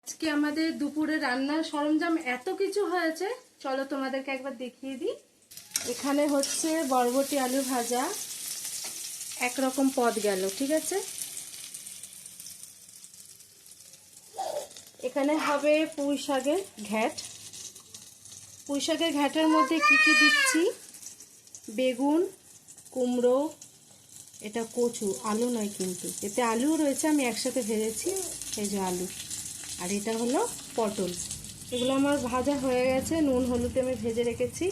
আজকে আমাদের দুপুরে রান্নার সরঞ্জাম এত কিছু হয়েছে, চলো তোমাদেরকে একবার দেখিয়ে দিই। এখানে হচ্ছে বরবটি আলু ভাজা, একরকম পদ গেল, ঠিক আছে। এখানে হবে পুঁই শাকের ঘ্যাট। পুঁই শাকের ঘ্যাটের মধ্যে কি কি দিচ্ছি, বেগুন, কুমড়ো, এটা কচু, আলু নয় কিন্তু, এতে আলুও রয়েছে, আমি একসাথে ভেজেছি, এই যে আলু। আর এটা হলো পটল। এগুলো আমার ভাজা হয়ে গেছে, নুন হলুদে আমি ভেজে রেখেছি।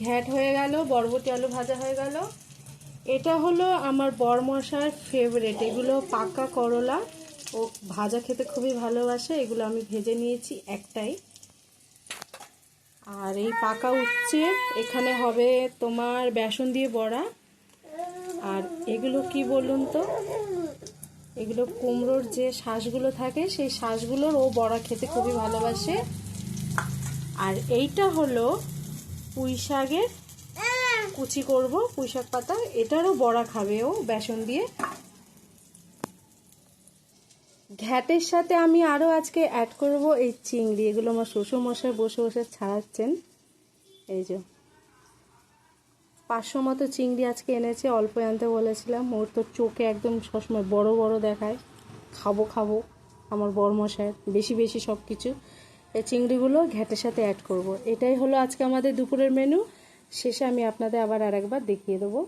ঘ্যাট হয়ে গেল, বরবটি আলু ভাজা হয়ে গেল। এটা হলো আমার বরমশার ফেভারিট, এগুলো পাকা করলা, ও ভাজা খেতে খুবই ভালোবাসে, এগুলো আমি ভেজে নিয়েছি একটাই। আর এই পাকা উচ্ছে, এখানে হবে তোমার বেসন দিয়ে বড়া। আর এগুলো কি বলুন তো, এগুলো কুমড়োর যে শাঁসগুলো থাকে, সেই শাঁসগুলোর ও বড়া খেতে খুবই ভালোবাসে। আর এইটা হলো পুঁই শাকের কুচি করব, পুঁই শাক পাতা, এটারও বড়া খাবে ও বেসন দিয়ে। ঘ্যাটের সাথে আমি আরও আজকে অ্যাড করব এই চিংড়ি, এগুলো আমার শ্বশুরমশাই বসে বসে ছাড়াচ্ছেন। এই যে 500 মতো চিংড়ি আজকে এনেছে, অল্প আনতে বলেছিলাম, ওর তো চোখে একদম সবসময় বড় বড় দেখায়, খাবো খাবো আমার বরমশাই বেশি বেশি সব কিছু। এই চিংড়িগুলো ঘ্যাটের সাথে অ্যাড করব। এটাই হলো আজকে আমাদের দুপুরের মেনু। শেষে আমি আপনাদের আবার আরেকবার দেখিয়ে দেবো।